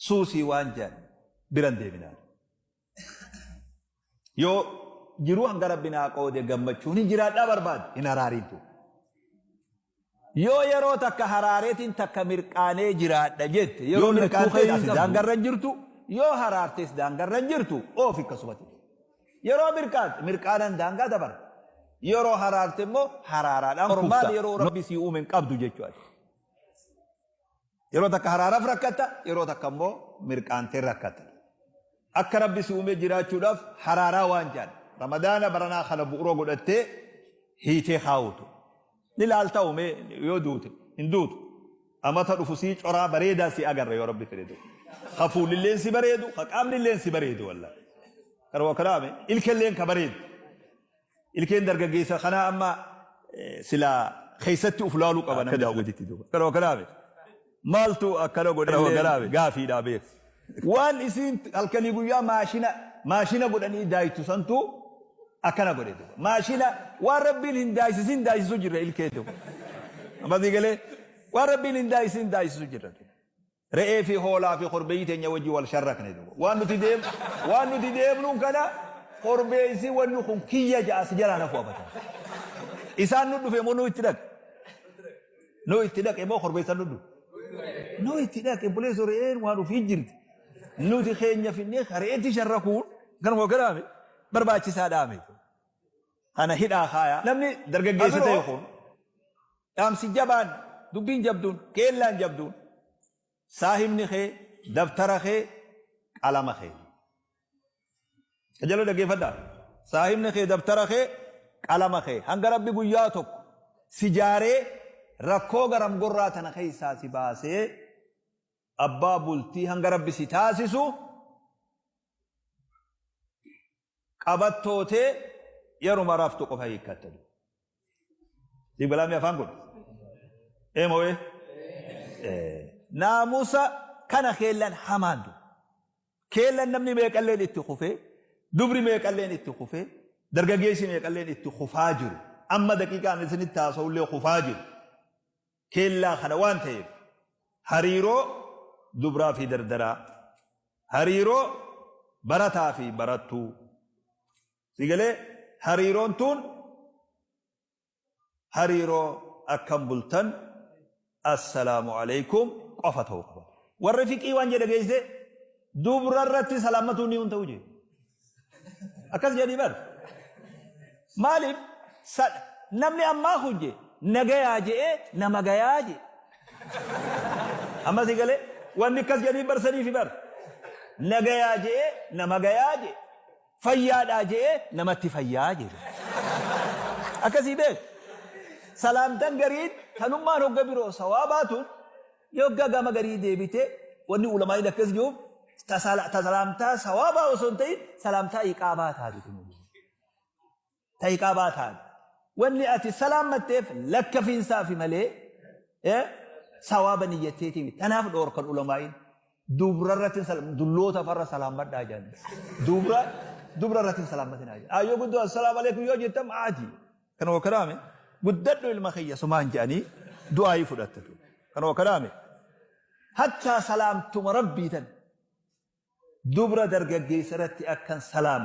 suusii waan jedhan biran deeminaan yoo jiruu hanga rabbinaa qoode gammachuun hin jiraadhaa barbaade hin haraariintu yoo yeroo takka haraareetiin takka mirqaanee jiraadha jette yeroo mirqaantees daangarra jirtu yoo haraartees daangarra jirtu oof akkasumatti yeroo mirqaanan daangaa dabar yeroo haraarte immoo haraaraadhaan kurmaal yeroo rabbi si uumen qabdu jechuudha yeroo takka haraaraaf rakkatta yeroo takka immoo mirqaantee rakkatta akka rabbi si uume jiraachuudhaaf haraaraa waan jedhan ramadaana baranaa kana bu'uura godhattee hiitee kaawutu ni laalta uume yoo duute hin duutu amata dhufu sii coraa bareedaa si agarra yoo rabbi fedhe hafuulilleen si bareedu haqaamnilleen si bareedu wallaahi karoo karaame ilkelleen ka bareedu ilkeen dargaggeessa kana amma sila keessatti uflaaluu qaban akka daawwatitti duuba karoo karaame maaltu akkana godhee gaafii dhaabee waan isin halkanii guyyaa maashina godhanii daayitu santu akkana godhe duuba maashina waan rabbiin hin daayisisu jirra ilkee duuba ammas galee waan rabbiin hin daayisisu jirra re'ee fi hoolaa fi korbeeyyii teenya wajjii wal sharrakne duuba waan nuti deemnuun kana korbeessi wanni kun kiyya ja'a si jalaa nafu abata isaan nu dhufe moo nu itti dhaqe moo korbeessan nu dhufe nu itti dhaqe buleessu re'een waan ufii jirti nuti keenya finnee re'eetti sharrakuun ganuma garaame barbaachisaa dhaame kana hidhaa kaayaa namni dargaggeessa ta'e kun dhaamsi jabaan dubbiin jabduun keellaan jabduun saahibni kee daftara kee qalama kee ajalo dhaggeeffadhaa saahibni kee daftara kee qalama kee hanga rabbi guyyaa tokko si jaaree rakkoo garam gorraa tana keessaa si baasee abbaa bultii hanga rabbi si taasisu qabattootee yeruma raftu qofa hiikkattadu dibbalaamii afaan kun moo'ee naamusa kana keellan hamaandu keellan namni meeqalleen itti kufee dubri meeqalleen itti kufee dargaggeessi meeqalleen itti kufaa jiru amma daqiiqaan isinitti haasa'ullee kufaa jiru keellaa kana waan ta'eef hariiroo dubraa fi dardaraa hariiroo barataa fi barattuu sigalee hariiroon tun hariiroo akkam bultan assalaamu alaykum qofa ta'uu qaba warri fiqii waan jedhe geesse dubra irratti salaammatuu ni ta'u jedhe akkas jedhii bar maaliif namni ammaa hujje nagayaa je'ee nama gayaa je amma sigalee wanni akkas jedhii barsanii fi bar nagayaa je'ee nama gayaa je fayyaadhaa je'ee namatti fayyaa jedhe akkasii beek salaamtan gariin kanummaan hogga biroo sawaabaatuun yogga gama garii deebite wanni ulamaa'in akkas jiruuf tasalaamtaa sawaabaa osoo hin ta'in salaamtaa iqaabaa taati ta iqaabaa taati wanni ati salaammatteef lakkafiinsaa fi malee sawaaba niyyatteetiif tanaaf dhoorkan ulamaa'in dubra irratti dulloota farra salaamadhaa jedhan dubra irratti salaamadhaa jedhan ayyoo guddoo assalaamu alaykum yoo jettam aati kana wakaraame guddadhu ilma kiyya sumaan jedhanii du'aayii fudhattatu kana wakaraame hattaa salaamtuma rabbii tan dubra dargaggeessa irratti akkan salaam